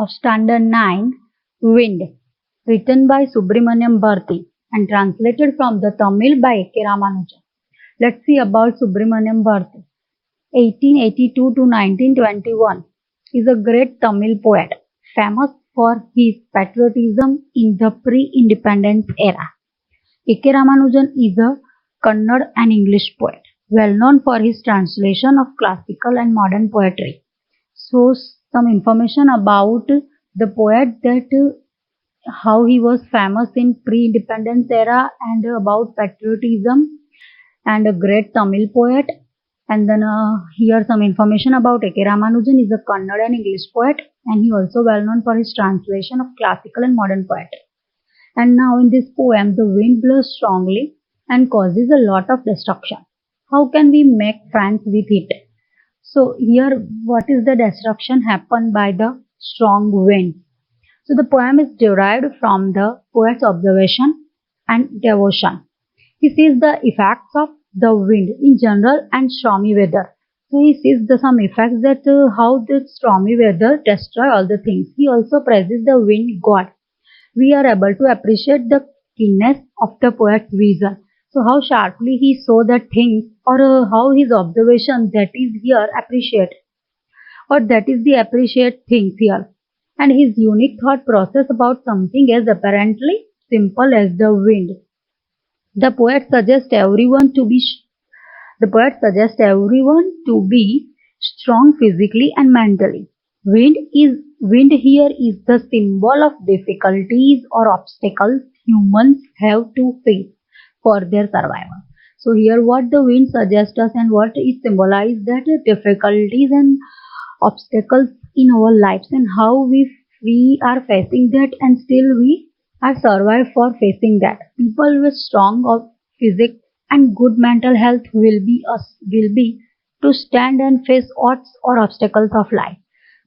of Standard 9, Wind, written by Subramaniam Bharti and translated from the Tamil by A.K. Ramanujan. Let's see about Subramaniam Bharti. 1882 to 1921 is a great Tamil poet, famous for his patriotism in the pre-independence era. A.K. Ramanujan is a Kannada and English poet, well known for his translation of classical and modern poetry. So, some information about the poet, that how he was famous in pre-independence era, and about patriotism, and a great Tamil poet. And then here some information about A.K. Ramanujan is a Kannada and English poet, and he also well known for his translation of classical and modern poetry. And now in this poem, the wind blows strongly and causes a lot of destruction. How can we make friends with it? So here, what is the destruction happened by the strong wind? So the poem is derived from the poet's observation and devotion. He sees the effects of the wind in general and stormy weather. So he sees some effects, that how the stormy weather destroy all the things. He also praises the wind god. We are able to appreciate the keenness of the poet's vision. So how sharply he saw the things, or how his observation, that is here appreciate, or that is the appreciate things here. And his unique thought process about something as apparently simple as the wind. The poet suggests everyone to be strong physically and mentally. Wind here is the symbol of difficulties or obstacles humans have to face for their survival. So here what the wind suggests us, and what it symbolizes, that difficulties and obstacles in our lives, and how we are facing that, and still we are survived for facing that. People with strong physique and good mental health will be to stand and face odds or obstacles of life.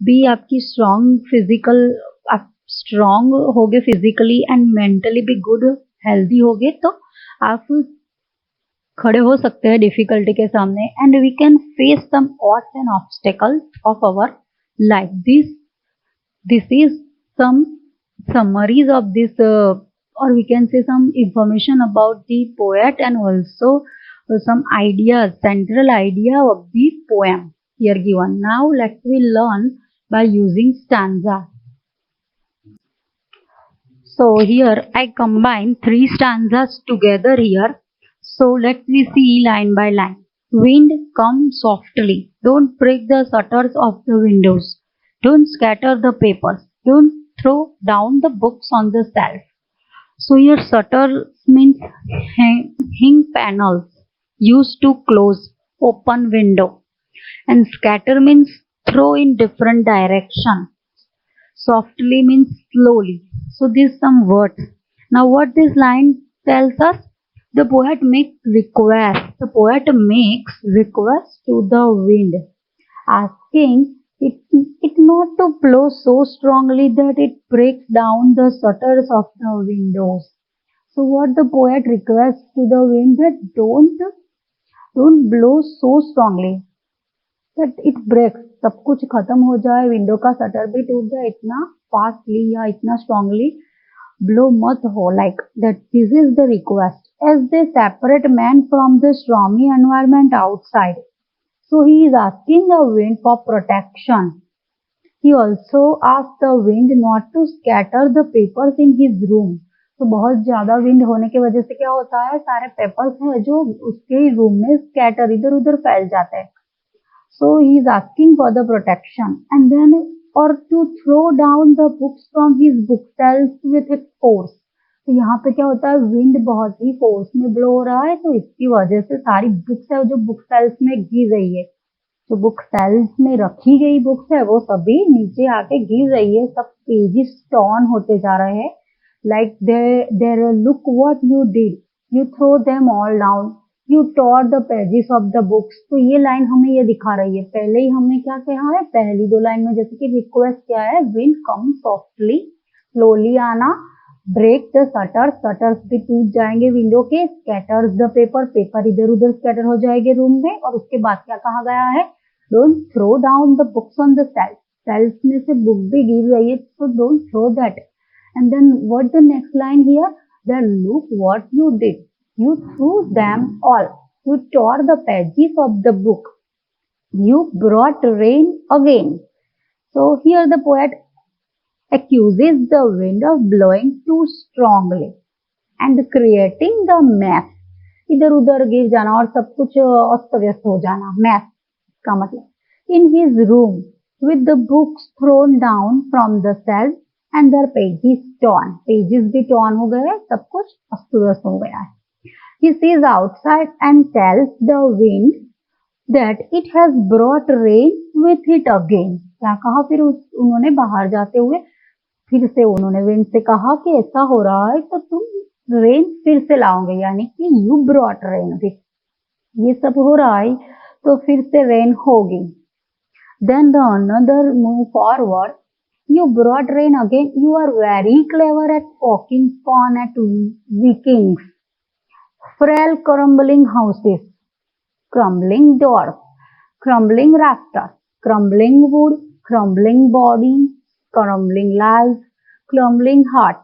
भी आपकी strong physical, आप strong होगे physically and mentally भी good healthy होगे, तो आप खड़े हो सकते हैं डिफिकल्टी के सामने, and we can face some odds and obstacles of our life. This is some summaries of this, or we can say some information about the poet, and also some ideas, central idea of the poem here given. Now let's learn by using stanza. So here I combine 3 stanzas together here. So let's see line by line. Wind, come softly. Don't break the shutters of the windows. Don't scatter the papers. Don't throw down the books on the shelf. So here shutter means hang panels used to close open window, and scatter means throw in different direction. Softly means slowly. So these some words. Now what this line tells us? The poet makes request. The poet makes request to the wind, asking it not to blow so strongly that it breaks down the shutters of the windows. So what the poet requests to the wind, that don't blow so strongly that it breaks, सब कुछ खत्म हो जाए, window का shutter भी टूट जाए, इतना फास्टली या इतना स्ट्रांगली ब्लो मत हो, like that. This is the request, as they separate man from the stormy environment outside. So he is asking the wind for protection. He also asks the wind not to scatter the papers in his room. तो बहुत ज्यादा wind होने की वजह से क्या होता है, सारे पेपर्स हैं जो उसके रूम में स्कैटर इधर उधर फैल जाते हैं. So he is asking for the protection, and then or to throw down the books from his bookshelves with its force. तो यहाँ पे क्या होता है, विंड बहुत ही फोर्स में ब्लो हो रहा है, तो इसकी वजह से सारी बुक्स है जो बुक सेल्स में गिर रही है, तो बुक सेल्स में रखी गई बुक्स है वो सभी नीचे आके गिर रही है, सब पेजेस टॉर्न होते जा रहे हैं. Like there look what you did, you throw them all down, you tore the pages of the books. तो ये लाइन हमें ये दिखा रही है. पहले ही हमने क्या कहा है, पहली 2 लाइन में, जैसे कि रिक्वेस्ट क्या है, विंड कम सॉफ्टली, स्लोली आना, ब्रेक द शटर, शटर्स भी टूट जाएंगे विंडो के, स्कैटर्स द पेपर, पेपर इधर उधर स्कैटर हो जाएंगे रूम में. और उसके बाद क्या कहा गया है, don't throw down the books on the shelf, shelf में से बुक भी गिर रही है, so don't throw that. And then what the next line here? Then look what you did. You threw them all. You tore the pages of the book. You brought rain again. So here the poet accuses the wind of blowing too strongly and creating the mess. इधर उधर गिर जाना और सब कुछ अस्त व्यस्त हो जाना, mess का मतलब. In his room with the books thrown down from the shelf and their pages torn. Pages भी torn हो गए, सब कुछ अस्त व्यस्त हो गया है. He sees outside and tells the wind that it has brought rain with it again. क्या कहा फिर उन्होंने बाहर जाते हुए फिर से उन्होंने विंड से कहा कि ऐसा हो रहा है तो तुम रेन फिर से लाओगे, यानी कि यू ब्रॉट रेन विथ, ये सब हो रहा है तो फिर से रेन होगी. Then the another move forward. You brought rain again. You are very clever at poking fun at vikings. Frail crumbling houses, crumbling doors, crumbling rafters, crumbling wood, crumbling bodies, crumbling lives, crumbling hearts.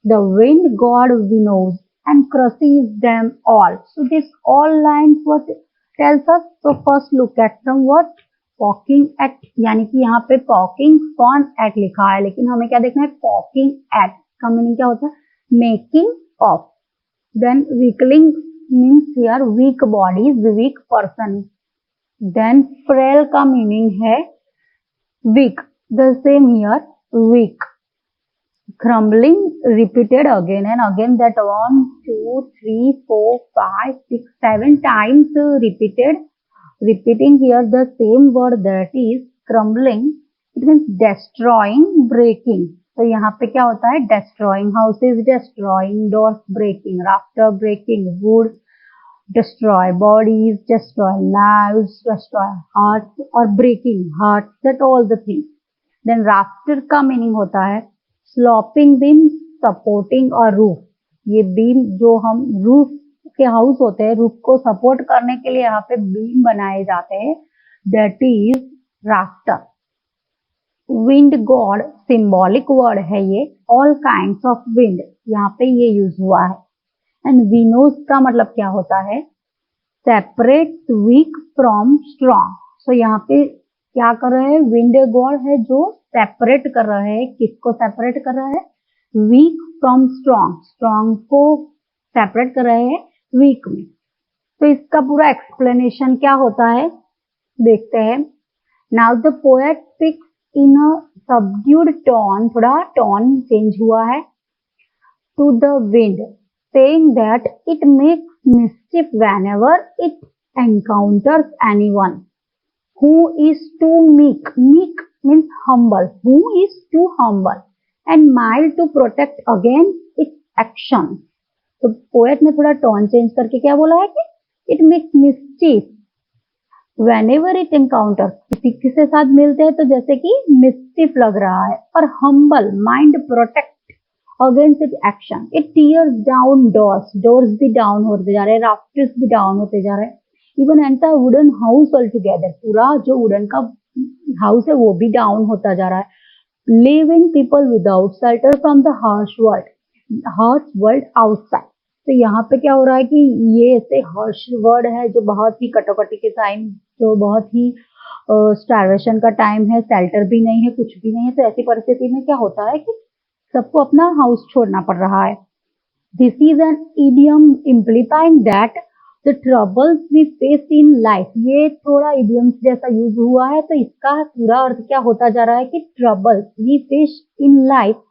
The wind god winnows and crushes them all. So this all lines what tells us. So first look at some what poking at, यानी कि यहाँ पे popping fawn eight लिखा है, लेकिन हमें क्या देखना है, पॉकिंग एट का मीनिंग क्या होता है, making of. Then weakling means here weak bodies, weak person. Then frail का मीनिंग है weak, the same here weak. Crumbling repeated again and again, that 1, 2, 3, 4, 5, 6, 7 times repeated. Repeating here the same word, that is crumbling. It means destroying, breaking. तो यहाँ पे क्या होता है, destroying houses, destroying doors, breaking rafter, breaking wood, destroy bodies, destroy lives, destroy hearts और breaking hearts, that all the things. Then rafter का meaning होता है sloping beam, supporting और roof. ये beam जो हम roof के हाउस होते हैं, रूफ को सपोर्ट करने के लिए यहाँ पे बीम बनाए जाते हैं, that is rafter. Wind God symbolic word है ये, ऑल काइंड्स ऑफ विंड यहाँ पे ये यूज हुआ है. एंड विनोज का मतलब क्या होता है, सेपरेट वीक फ्रॉम स्ट्रॉन्ग. सो यहाँ पे क्या कर रहे हैं, विंड गॉड है जो सेपरेट कर रहा है, किसको सेपरेट कर रहा है, वीक फ्रॉम स्ट्रॉन्ग, स्ट्रॉन्ग को सेपरेट कर रहे हैं वीक में. तो इसका पूरा एक्सप्लेनेशन क्या होता है देखते हैं. Now the poet speaks in a subdued tone, थोड़ा टोन चेंज हुआ है, to the wind, saying that it makes mischief whenever it encounters anyone who is too meek. Meek means humble. Who is too humble and mild to protect against its actions. तो poet ने थोड़ा tone change करके क्या बोला है कि it makes mischief whenever it encounter, किसी के साथ मिलते हैं तो जैसे कि मिस्चीफ लग रहा है, और humble mind protect against it action. It tears down doors, doors भी डाउन होते जा रहे हैं, राफ्टर्स भी डाउन होते जा रहे हैं, even entire wooden house all together, पूरा जो वुडन का हाउस है वो भी डाउन होता जा रहा है. Living people without shelter from the harsh world outside. तो यहाँ पे क्या हो रहा है कि ये ऐसे हर्ष वर्ड है जो बहुत ही कटोकटी के टाइम, जो बहुत ही स्टार्वेशन का टाइम है, शेल्टर भी नहीं है, कुछ भी नहीं है, तो ऐसी परिस्थिति में क्या होता है कि सबको अपना हाउस छोड़ना पड़ रहा है. This is an idiom amplifying that the troubles we face in life. ये थोड़ा इडियम्स जैसा यूज हुआ है, तो इसका पूरा अर्थ क्या होता जा रहा है कि troubles we face in life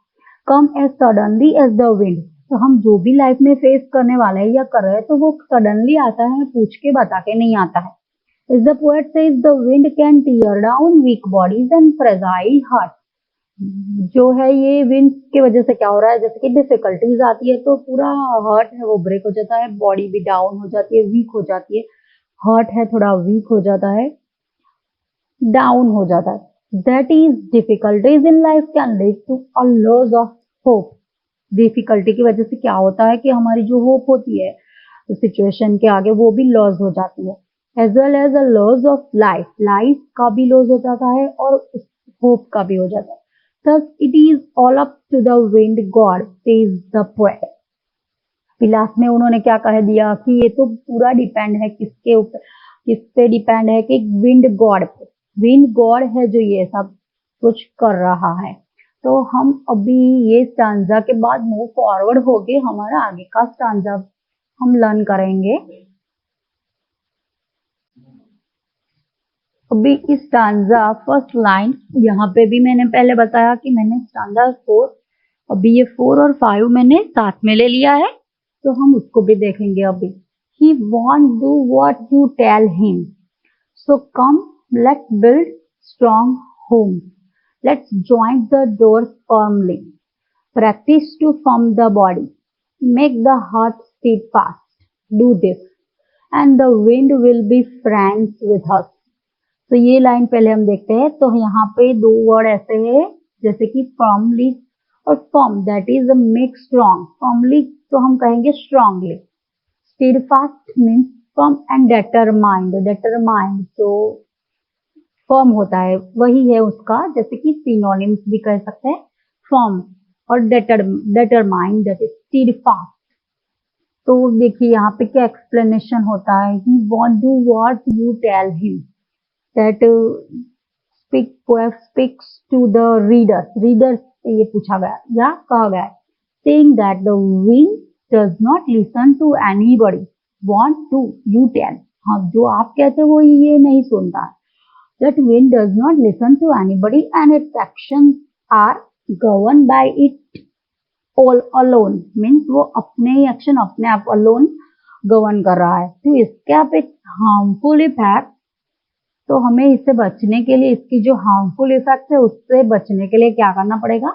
come as suddenly as the wind. तो हम जो भी लाइफ में फेस करने वाले हैं या कर रहे हैं तो वो सडनली आता है, पूछ के बता के नहीं आता है. As the poet says, the wind can tear down weak bodies and fragile hearts. जो है ये विंड की वजह से क्या हो रहा है, जैसे कि डिफिकल्टीज आती है तो पूरा हार्ट है वो ब्रेक हो जाता है, बॉडी भी डाउन हो जाती है, वीक हो जाती है, हार्ट है थोड़ा वीक हो जाता है, डाउन हो जाता है. That is difficulties in life can lead to a loss of hope. Difficulty की वजह से क्या होता है कि हमारी जो होप होती है सिचुएशन के आगे वो भी लॉस हो जाती है. As well as a loss of life, life का भी लॉस हो जाता है और होप का भी हो जाता है। Thus it is all up to the wind god, says the poet. फिर लास्ट में उन्होंने क्या कह दिया कि ये तो पूरा डिपेंड है किसके ऊपर, किस पे डिपेंड है कि विंड गॉड पे। विंड गॉड है जो ये सब कुछ कर रहा है। तो हम अभी ये स्टांजा के बाद मूव फॉरवर्ड होके हमारा आगे का स्टांजा हम लर्न करेंगे। अभी इस स्टांजा फर्स्ट लाइन यहाँ पे भी मैंने पहले बताया कि मैंने स्टांजा 4, अभी ये 4 और 5 मैंने साथ में ले लिया है, तो हम उसको भी देखेंगे अभी। He won't do what you tell him, so come let's build strong home. Let's join the doors firmly. Practice to form the body. Make the heart steadfast. Do this, and the wind will be friends with us. तो ये line पहले हम देखते हैं। तो यहाँ पे दो वर्ड ऐसे हैं जैसे कि फर्मली और firm, that is make strong. Firmly तो हम कहेंगे strongly, steadfast means firm and determined. Determined तो फर्म होता है, वही है उसका, जैसे कि सिनोनिम्स भी कह सकते हैं फर्म और डेटरमाइंड, दैट इज स्टेडफास्ट। तो देखिए यहाँ पे क्या एक्सप्लेनेशन होता है, he won't do what you tell him, that speaks to the reader से ये पूछा गया या कहा गया, saying that the wind does not listen to anybody, want to you tell। हाँ, जो आप कहते हो वो ये नहीं सुनता। that wind does not listen to anybody and its actions are governed by it all alone, means वो अपने एक्शन अपने आप alone गवर्न कर रहा है। तो इसके आप एक हार्मफुल इफेक्ट, तो हमें इससे बचने के लिए, इसकी जो हार्मफुल इफेक्ट है उससे बचने के लिए क्या करना पड़ेगा,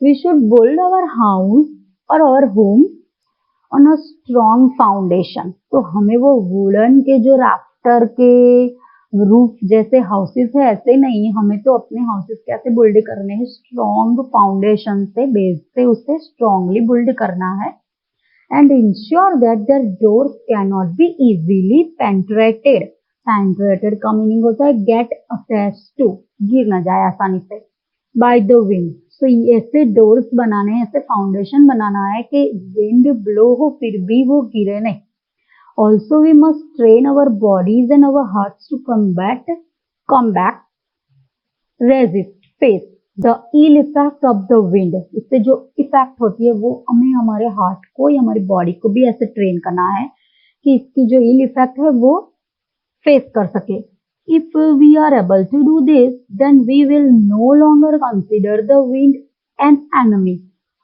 we should build our house और our home on a strong foundation. तो हमें वो वुडन के जो राफ्टर के रूफ जैसे हाउसेस है ऐसे नहीं, हमें तो अपने हाउसेस कैसे बिल्ड करने हैं, स्ट्रॉन्ग फाउंडेशन से, बेस से उसे स्ट्रॉन्गली बिल्ड करना है। And ensure that their doors can not be easily penetrated. Penetrated का मीनिंग होता है गेट अटैच टू, गिर ना जाए आसानी से, बाय द विंड। सो ऐसे डोर्स बनाने हैं, ऐसे फाउंडेशन बनाना है कि विंड ब्लो हो फिर भी वो गिरे नहीं। Also we must train our bodies and our hearts to combat resist face the ill effect of the wind. इससे जो इफेक्ट होती है वो हमें हमारे हार्ट को या हमारी बॉडी को भी ऐसे ट्रेन करना है कि इसकी जो इल इफेक्ट है वो फेस कर सके। If we are able to do this, then we will no longer consider the wind an enemy.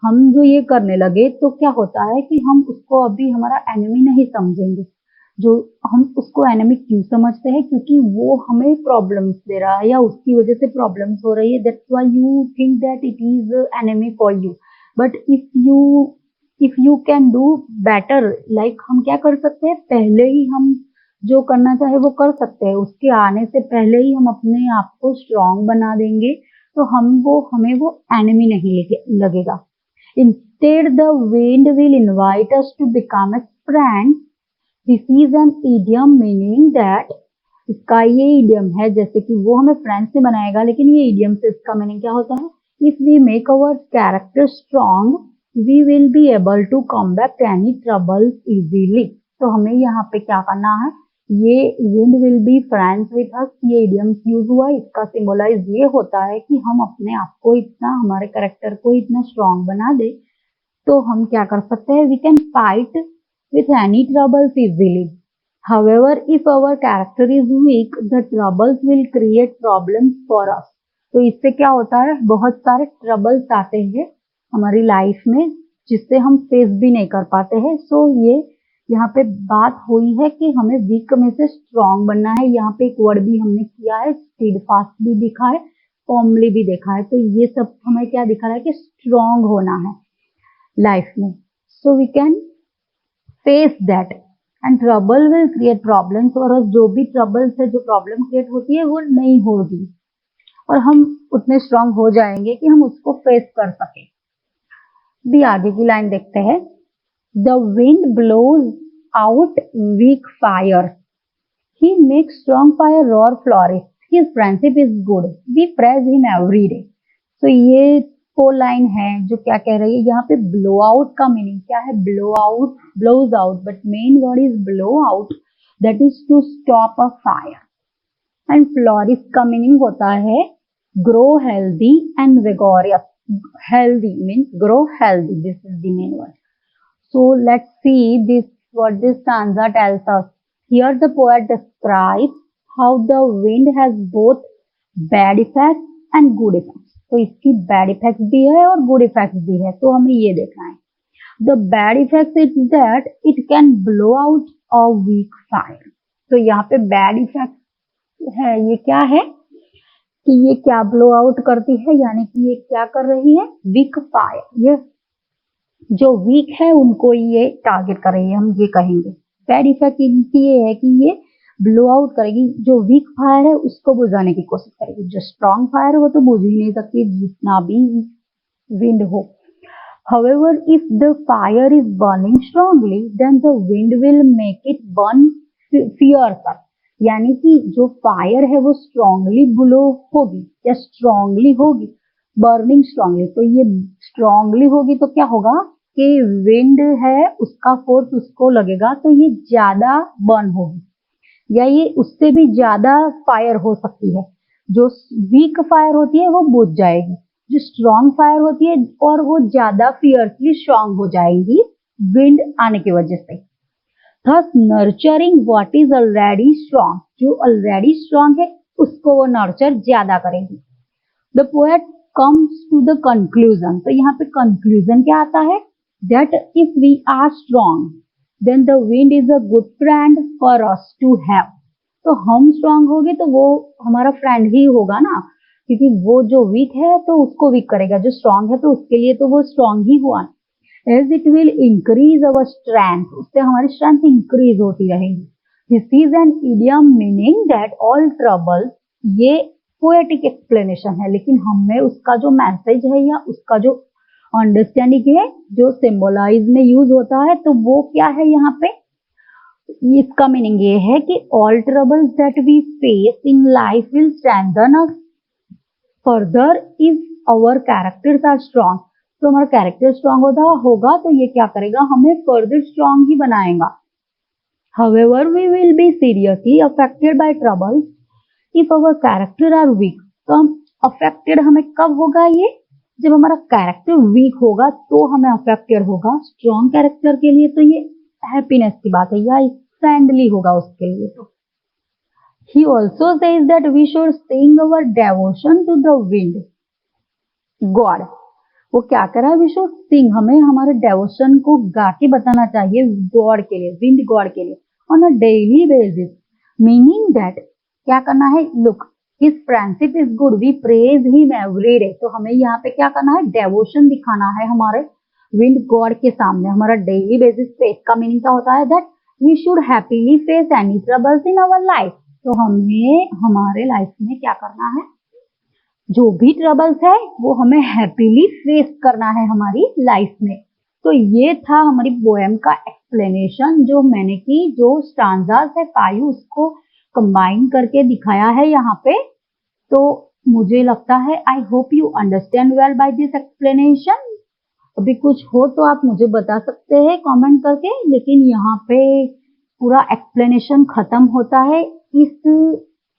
हम जो ये करने लगे तो क्या होता है कि हम उसको अभी हमारा एनिमी नहीं समझेंगे। जो हम उसको एनिमी क्यों समझते हैं, क्योंकि वो हमें प्रॉब्लम्स दे रहा है या उसकी वजह से प्रॉब्लम्स हो रही है, that's why you think that it is enemy for you. But if you can do better, like हम क्या कर सकते हैं, पहले ही हम जो करना चाहे वो कर सकते हैं, उसके आने से पहले ही हम अपने आप को स्ट्रॉन्ग बना देंगे, तो हमें वो एनिमी नहीं लगेगा। Instead the wind will invite us to become its friend. This is an idiom meaning that, इसका ये इडियम है जैसे कि वो हमें फ्रेंड से बनाएगा, लेकिन ये इडियम से इसका मीनिंग क्या होता है, if we make our character strong we will be able to combat any troubles easily. तो हमें यहाँ पे क्या करना है, ये wind will be friends with us, ये इडियम्स यूज हुआ, इसका सिंबलाइज ये होता है कि हम अपने आप को इतना, हमारे कैरेक्टर को इतना स्ट्रॉन्ग बना दे तो हम क्या कर सकते हैं, we can fight with any troubles easily. However if our character is weak the troubles will create problems for us. तो इससे क्या होता है, बहुत सारे ट्रबल्स आते हैं हमारी लाइफ में जिससे हम फेस भी नहीं कर पाते हैं। सो ये यहाँ पे बात हुई है कि हमें वीक में से स्ट्रॉन्ग बनना है। यहाँ पे एक वर्ड भी हमने किया है, स्टीडफास्ट भी दिखा है, फॉर्मली भी देखा है। तो ये सब हमें क्या दिखा रहा है कि स्ट्रॉन्ग होना है लाइफ में। So we can face that and trouble will create problems, और जो भी ट्रबल्स है, जो प्रॉब्लम क्रिएट होती है वो नहीं होगी और हम उतने स्ट्रॉन्ग हो जाएंगे कि हम उसको फेस कर सके। भी आगे की लाइन देखते हैं, The wind blows out weak fire. He makes strong fire roar flourish. his friendship is good, we praise him every day. तो ये वो लाइन है जो क्या कह रही है यहाँ पे, ब्लो आउट का मीनिंग क्या है, blow out, blows out, but main word is blow out, that is to stop a fire. And flourish का मीनिंग होता है grow healthy and vigorous. Healthy means grow healthy, this is the main word. So let's see this what this stanza tells us. Here the poet describes how the wind has both bad effects and good effects. तो इसकी bad effects भी है और good effects भी है, तो हमें ये देखना है। The bad effects is that it can blow out a weak fire. तो यहाँ पे bad effects है, ये क्या है कि ये क्या blow out करती है, यानी कि ये क्या कर रही है, weak fire। ये जो वीक है उनको ये टारगेट कर रही है, हम ये कहेंगे। बैड इफेक्ट इनकी ये है कि ये ब्लो आउट करेगी, जो वीक फायर है उसको बुझाने की कोशिश करेगी। जो स्ट्रॉन्ग फायर हो तो बुझ ही नहीं सकती जितना भी विंड हो। However, if the fire is burning strongly, then the wind will make it burn fiercer. यानी कि जो फायर है वो स्ट्रांगली ब्लो होगी या स्ट्रांगली होगी, बर्निंग स्ट्रांगली। तो ये स्ट्रांगली होगी तो क्या होगा कि विंड है उसका फोर्स उसको लगेगा तो ये ज्यादा बर्न होगी, या ये उससे भी ज्यादा फायर हो सकती है। जो वीक फायर होती है वो बुझ जाएगी, जो स्ट्रॉन्ग फायर होती है और वो ज्यादा फियर्सली स्ट्रॉन्ग हो जाएगी विंड आने की वजह से। Thus nurturing what is already strong, जो ऑलरेडी स्ट्रॉन्ग है उसको वो नर्चर ज्यादा करेगी। The poet comes to the conclusion, तो यहाँ पे conclusion क्या आता है, that if we are strong then the wind is a good friend for us to have। तो हम strong होंगे तो वो हमारा friend ही होगा ना, क्योंकि वो जो weak है तो उसको weak करेगा, जो strong है तो उसके लिए तो वो strong ही हुआ। as it will increase our strength, उससे हमारी strength increase होती रहेगी। this is an idiom meaning that all troubles, ये पोएटिक एक्सप्लेनेशन है, लेकिन हमें उसका जो मैसेज है या उसका जो अंडरस्टैंडिंग है जो सिंबलाइज में यूज होता है, तो वो क्या है यहाँ पे, इसका मीनिंग ये है कि all troubles that we face in life will strengthen us further if our characters are strong. तो हमारा कैरेक्टर स्ट्रॉन्ग होगा तो ये क्या करेगा, हमें फर्दर स्ट्रॉन्ग ही बनाएगा। However, we will be seriously affected by troubles if our character are weak। तो हम अफेक्टेड हमें कब होगा, ये जब हमारा कैरेक्टर वीक होगा तो हमें अफेक्टेड होगा। स्ट्रॉन्ग कैरेक्टर के लिए तो ये हैप्पीनेस की बात है, या फ्रेंडली होगा उसके लिए। तो he also says that we should sing our devotion to the wind God। वो क्या कर रहा है, we should sing, हमें हमारे डेवोशन को गा के बताना चाहिए गॉड के लिए, विंड गॉड के लिए, on a daily basis, meaning that क्या करना है, look his friendship is good, we praise him every day। तो हमें यहाँ पे क्या करना है, डेवोशन दिखाना है हमारे विंड गॉड के सामने, हमारा डेली बेसिस पे। इसका मीनिंग क्या होता है, that we should happily face any troubles in our life. तो हमें हमारे लाइफ में क्या करना है, जो भी ट्रबल्स है वो हमें हैप्पीली फेस करना है हमारी लाइफ में। तो ये था हमारी पोएम का एक्सप्लेनेशन जो मैंने की, जो स्टांजास है 5 उसको कंबाइन करके दिखाया है यहाँ पे। तो मुझे लगता है I hope you understand well by this explanation. अभी कुछ हो तो आप मुझे बता सकते हैं कमेंट करके, लेकिन यहाँ पे पूरा एक्सप्लेनेशन खत्म होता है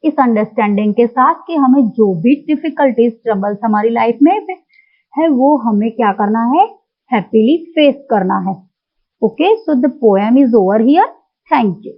इस अंडरस्टैंडिंग के साथ कि हमें जो भी डिफिकल्टीज ट्रबल्स हमारी लाइफ में है वो हमें क्या करना है, हैप्पीली फेस करना है। Okay, so the poem is over here. Thank you.